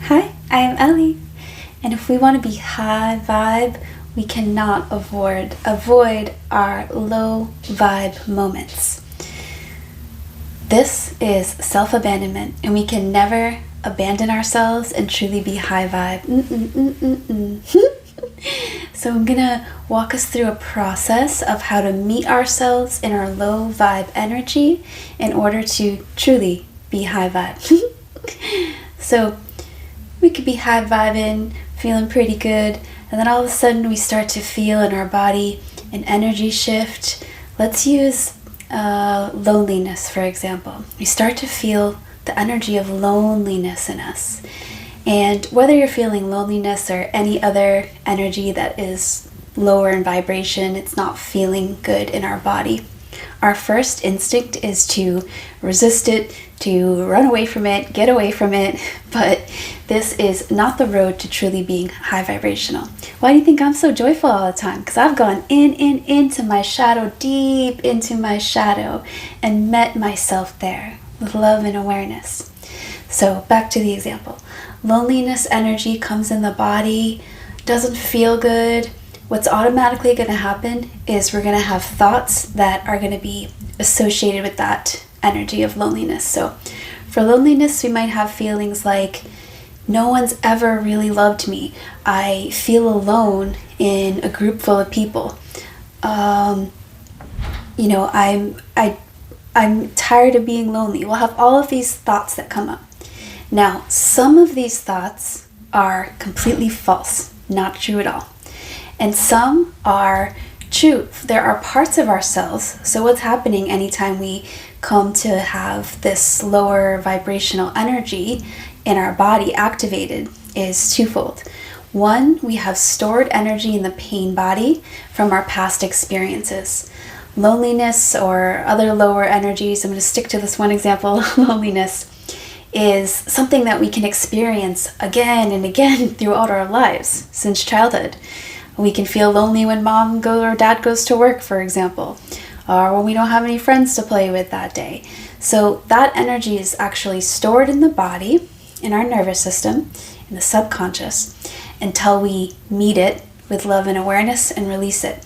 Hi, I am Ellie, and if we want to be high vibe, we cannot avoid our low vibe moments. This is self-abandonment, and we can never abandon ourselves and truly be high vibe. So I'm gonna walk us through a process of how to meet ourselves in our low vibe energy in order to truly be high vibe. So we could be high vibing, feeling pretty good, and then all of a sudden we start to feel in our body an energy shift. Let's use loneliness, for example. We start to feel the energy of loneliness in us. And whether you're feeling loneliness or any other energy that is lower in vibration, it's not feeling good in our body, our first instinct is to resist it, to run away from it, get away from it. But this is not the road to truly being high vibrational. Why do you think I'm so joyful all the time? Because I've gone into my shadow, deep into my shadow, and met myself there with love and awareness. So back to the example. Loneliness energy comes in the body, doesn't feel good. What's automatically going to happen is we're going to have thoughts that are going to be associated with that energy of loneliness. So for loneliness, we might have feelings like, no one's ever really loved me. I feel alone in a group full of people. I'm tired of being lonely. We'll have all of these thoughts that come up. Now, some of these thoughts are completely false, not true at all. And some are true. There are parts of ourselves. So what's happening anytime we come to have this lower vibrational energy in our body activated is twofold. One, we have stored energy in the pain body from our past experiences. Loneliness or other lower energies, I'm going to stick to this one example, loneliness, is something that we can experience again and again throughout our lives since childhood. We can feel lonely when mom or dad goes to work, for example, or when we don't have any friends to play with that day. So that energy is actually stored in the body, in our nervous system, in the subconscious, until we meet it with love and awareness and release it.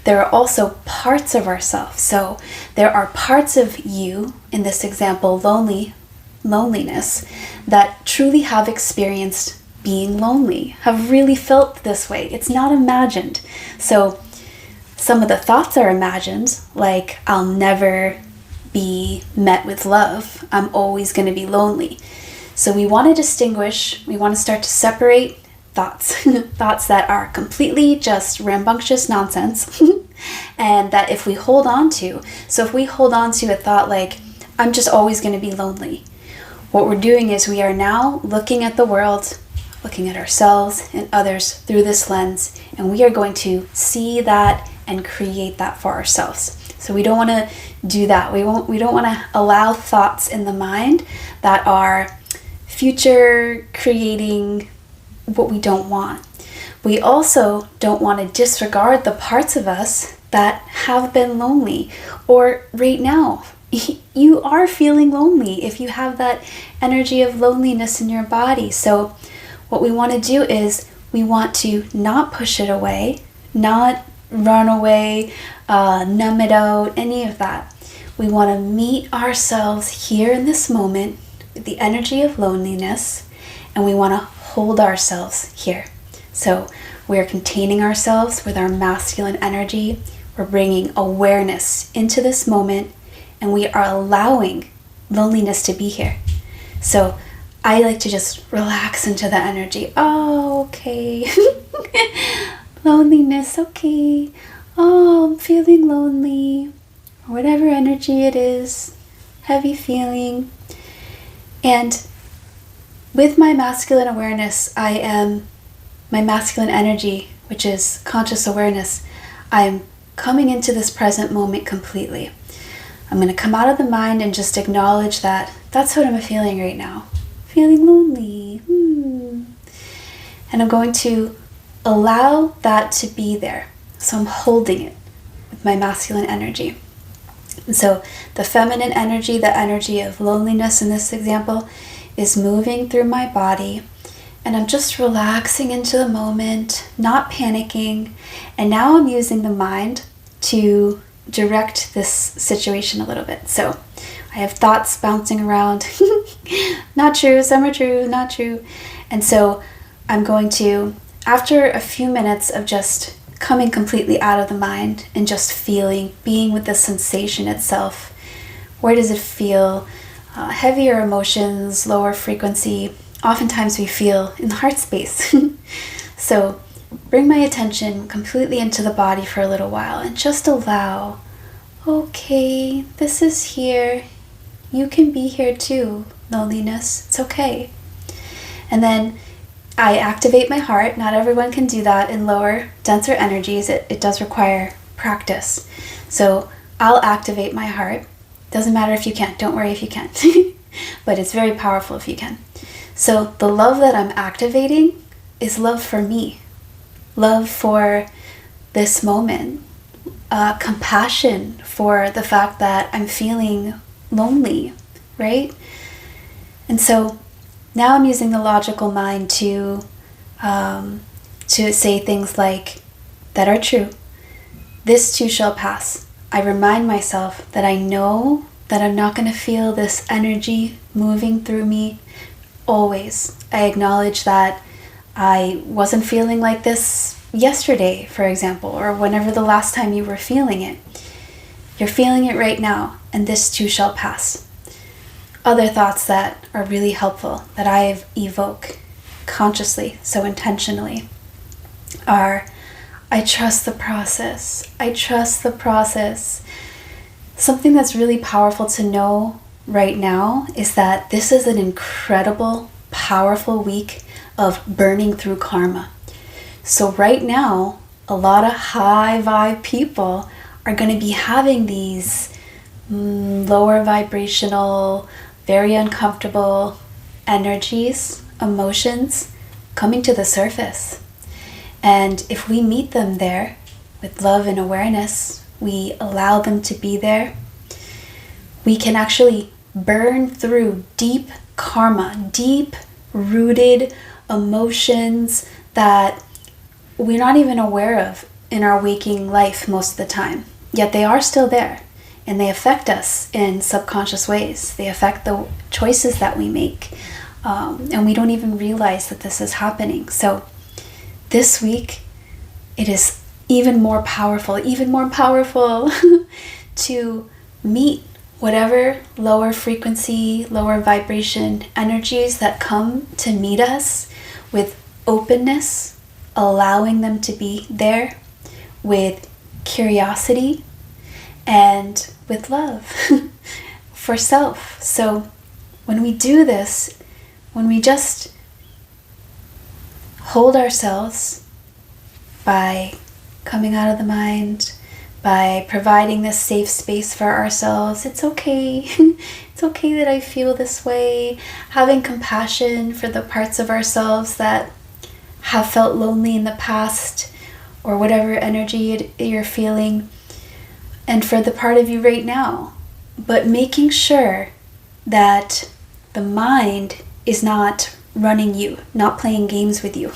There are also parts of ourselves. So there are parts of you, in this example, loneliness, that truly have experienced being lonely, have really felt this way. It's not imagined. So some of the thoughts are imagined, like I'll never be met with love. I'm always going to be lonely. So we want to distinguish, we want to start to separate thoughts, thoughts that are completely just rambunctious nonsense, and that if we hold on to a thought like, I'm just always going to be lonely, what we're doing is we are now looking at the world, looking at ourselves and others through this lens, and we are going to see that and create that for ourselves. So we don't want to do that. We don't want to allow thoughts in the mind that are future creating what we don't want. We also don't want to disregard the parts of us that have been lonely, or right now you are feeling lonely if you have that energy of loneliness in your body. So what we want to do is we want to not push it away, not run away, numb it out, any of that. We want to meet ourselves here in this moment with the energy of loneliness, and we want to hold ourselves here. So we're containing ourselves with our masculine energy. We're bringing awareness into this moment, and we are allowing loneliness to be here. So I like to just relax into the energy. Oh, okay. Loneliness, okay. Oh, I'm feeling lonely. Or whatever energy it is, heavy feeling. And with my masculine awareness, my masculine energy, which is conscious awareness, I'm coming into this present moment completely. I'm going to come out of the mind and just acknowledge that that's what I'm feeling right now. Feeling lonely. And I'm going to allow that to be there. So I'm holding it with my masculine energy. And so the feminine energy, the energy of loneliness in this example, is moving through my body, And I'm just relaxing into the moment, not panicking. And now I'm using the mind to direct this situation a little bit. So I have thoughts bouncing around. Not true, some are true, not true. And so I'm going to, after a few minutes of just coming completely out of the mind and just feeling, being with the sensation itself, where does it feel? Heavier emotions, lower frequency, oftentimes we feel in the heart space. So bring my attention completely into the body for a little while and just allow, okay, this is here. You can be here too, loneliness. It's okay. And then I activate my heart. Not everyone can do that in lower, denser energies. It does require practice. So I'll activate my heart. Doesn't matter if you can't. Don't worry if you can't. But it's very powerful if you can. So the love that I'm activating is love for me. Love for this moment. Compassion for the fact that I'm feeling lonely, right? And so now I'm using the logical mind to say things like, that are true. This too shall pass. I remind myself that I know that I'm not going to feel this energy moving through me always. I acknowledge that I wasn't feeling like this yesterday, for example, or whenever the last time you were feeling it. You're feeling it right now, and this too shall pass. Other thoughts that are really helpful that I evoke consciously, so intentionally, are, I trust the process. I trust the process. Something that's really powerful to know right now is that this is an incredible, powerful week of burning through karma. So right now, a lot of high vibe people are going to be having these lower vibrational, very uncomfortable energies, emotions coming to the surface. And if we meet them there with love and awareness, we allow them to be there, we can actually burn through deep karma, deep rooted emotions that we're not even aware of in our waking life most of the time. Yet they are still there, and they affect us in subconscious ways. They affect the choices that we make, and we don't even realize that this is happening. So this week, it is even more powerful to meet whatever lower frequency, lower vibration energies that come to meet us with openness, allowing them to be there, with curiosity, and with love for self. So when we do this, when we just hold ourselves by coming out of the mind, by providing this safe space for ourselves, it's okay. It's okay that I feel this way. Having compassion for the parts of ourselves that have felt lonely in the past, or whatever energy you're feeling, and for the part of you right now. But making sure that the mind is not running you, not playing games with you.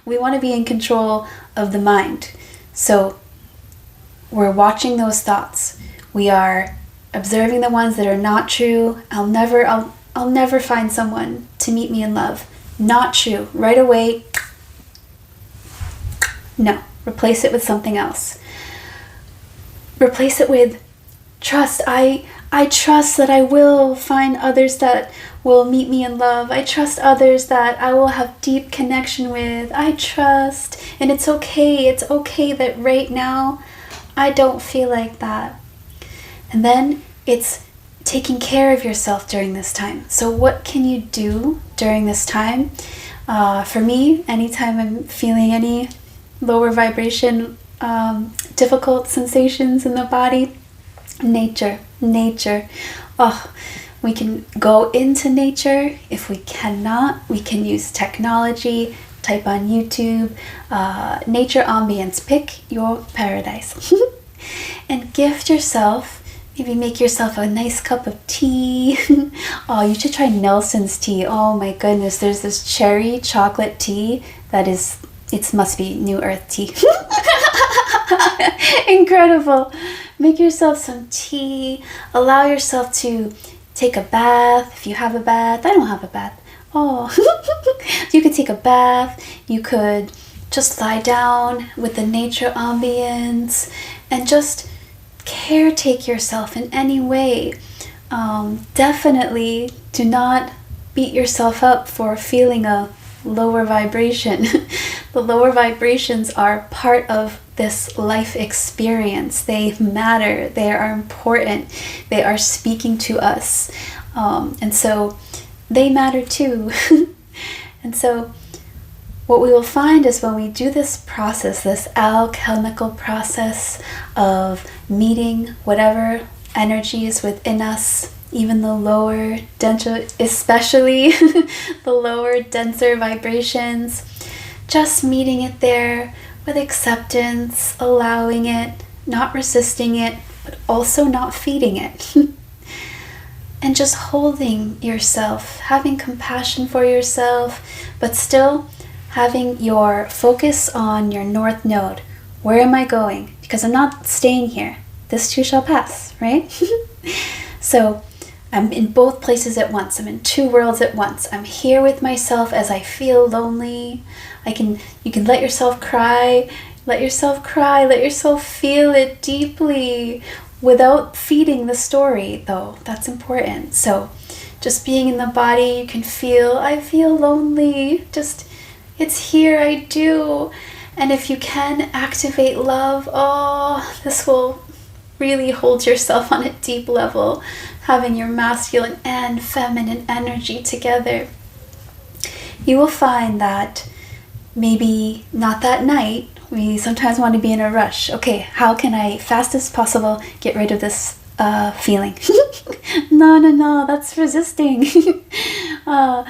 We want to be in control of the mind. So we're watching those thoughts. We are observing the ones that are not true. I'll never find someone to meet me in love. Not true. Right away, no. Replace it with something else. Replace it with trust. I trust that I will find others that will meet me in love. I trust others that I will have deep connection with. I trust. And it's okay. It's okay that right now I don't feel like that. And then it's taking care of yourself during this time. So what can you do during this time? For me, anytime I'm feeling any lower vibration, difficult sensations in the body, nature. Oh, we can go into nature. If we cannot, we can use technology. Type on YouTube, nature ambience. Pick your paradise. And gift yourself Maybe make yourself a nice cup of tea. Oh, you should try Nelson's tea. Oh my goodness, there's this cherry chocolate tea that is, it must be New Earth tea. Incredible. Make yourself some tea. Allow yourself to take a bath. If you have a bath. I don't have a bath. Oh, you could take a bath. You could just lie down with the nature ambience and just caretake yourself in any way. Definitely do not beat yourself up for feeling a lower vibration. The lower vibrations are part of this life experience. They matter. They are important. They are speaking to us. And so they matter too. And so what we will find is when we do this process, this alchemical process of meeting whatever energy is within us, even the lower, denser, especially the lower, denser vibrations, just meeting it there with acceptance, allowing it, not resisting it, but also not feeding it. And just holding yourself, having compassion for yourself, but still having your focus on your north node. Where am I going? Because I'm not staying here. This too shall pass, right? So I'm in both places at once. I'm in two worlds at once. I'm here with myself as I feel lonely. You can let yourself cry. Let yourself cry. Let yourself feel it deeply without feeding the story, though. That's important. So just being in the body, you can feel, I feel lonely. Just, it's here, I do. And if you can activate love, oh, this will really hold yourself on a deep level, having your masculine and feminine energy together. You will find that maybe not that night. We sometimes want to be in a rush. Okay, how can I, fast as possible, get rid of this feeling? No, that's resisting. No,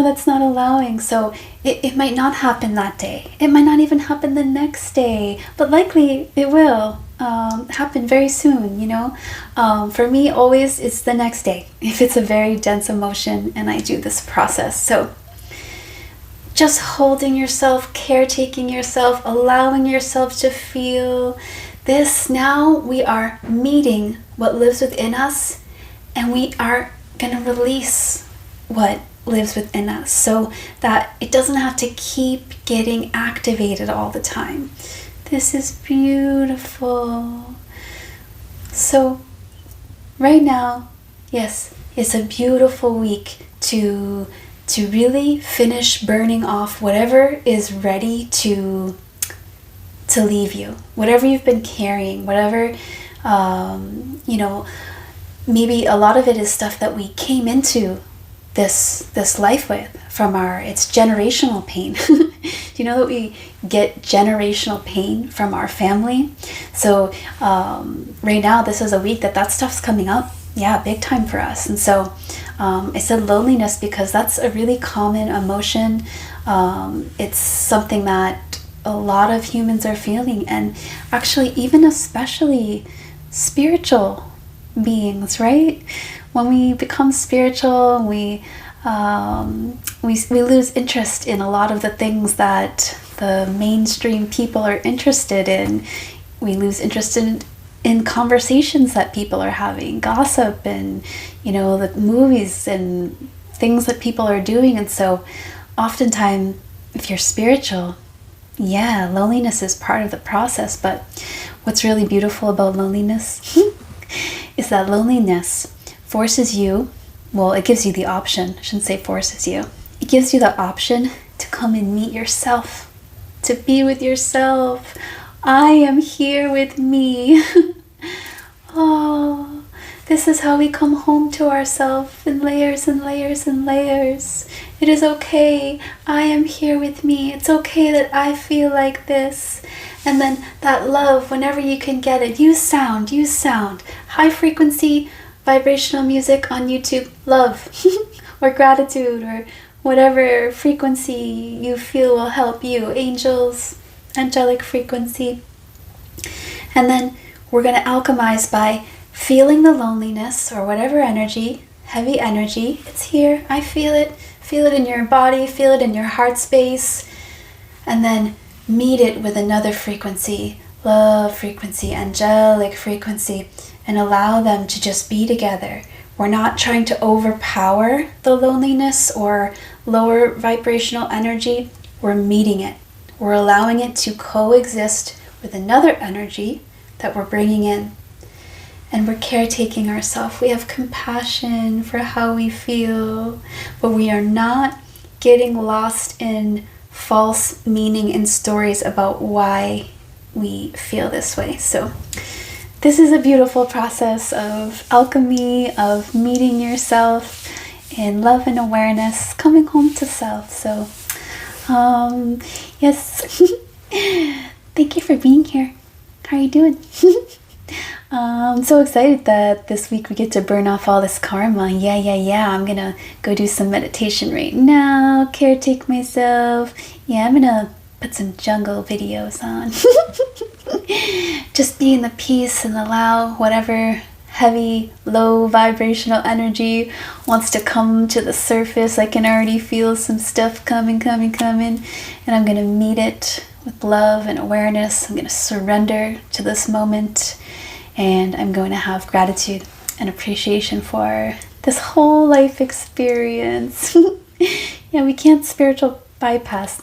that's not allowing. So it might not happen that day. It might not even happen the next day, but likely it will happen very soon, you know. For me, always it's the next day if it's a very dense emotion and I do this process. So just holding yourself, caretaking yourself, allowing yourself to feel this. Now we are meeting what lives within us, and we are going to release what lives within us so that it doesn't have to keep getting activated all the time. This is beautiful. So right now, yes, it's a beautiful week to really finish burning off whatever is ready to leave you, whatever you've been carrying, whatever, maybe a lot of it is stuff that we came into this life with from it's generational pain. Do you know that we get generational pain from our family? So right now, this is a week that stuff's coming up. Yeah, big time for us. And so I said loneliness because that's a really common emotion. It's something that a lot of humans are feeling, and actually even especially spiritual beings, right? When we become spiritual, we lose interest in a lot of the things that the mainstream people are interested in. We lose interest in conversations that people are having, gossip, and the movies and things that people are doing. And so oftentimes, if you're spiritual, yeah, loneliness is part of the process. But what's really beautiful about loneliness is that loneliness forces you, well, it gives you the option, I shouldn't say forces you, it gives you the option to come and meet yourself, to be with yourself. I am here with me. Oh, this is how we come home to ourselves in layers and layers and layers. It is okay. I am here with me. It's okay that I feel like this. And then that love, whenever you can get it, use sound. High frequency vibrational music on YouTube, love, or gratitude, or whatever frequency you feel will help you. Angels, angelic frequency. And then we're going to alchemize by feeling the loneliness or whatever energy, heavy energy, it's here, I feel it. Feel it in your body, feel it in your heart space, and then meet it with another frequency, love frequency, angelic frequency, and allow them to just be together. We're not trying to overpower the loneliness or lower vibrational energy. We're meeting it. We're allowing it to coexist with another energy that we're bringing in. And we're caretaking ourselves. We have compassion for how we feel, but we are not getting lost in false meaning and stories about why we feel this way. So this is a beautiful process of alchemy, of meeting yourself in love and awareness, coming home to self. So yes, thank you for being here. How are you doing? I'm so excited that this week we get to burn off all this karma. Yeah. I'm gonna go do some meditation right now, caretake myself. Yeah, I'm gonna put some jungle videos on. Just be in the peace and allow whatever heavy, low vibrational energy wants to come to the surface. I can already feel some stuff coming. And I'm gonna meet it with love and awareness. I'm gonna surrender to this moment. And I'm going to have gratitude and appreciation for this whole life experience. Yeah, we can't spiritual bypass.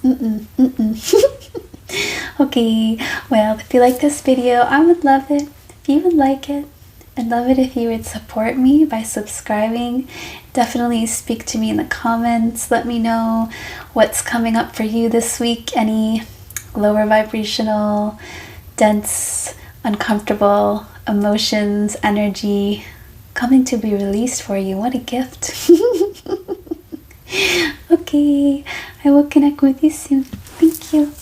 Okay, well, if you like this video, I would love it if you would like it. I'd love it if you would support me by subscribing. Definitely speak to me in the comments. Let me know what's coming up for you this week. Any lower vibrational, dense, uncomfortable emotions, energy coming to be released for you. What a gift. Okay, I will connect with you soon. Thank you.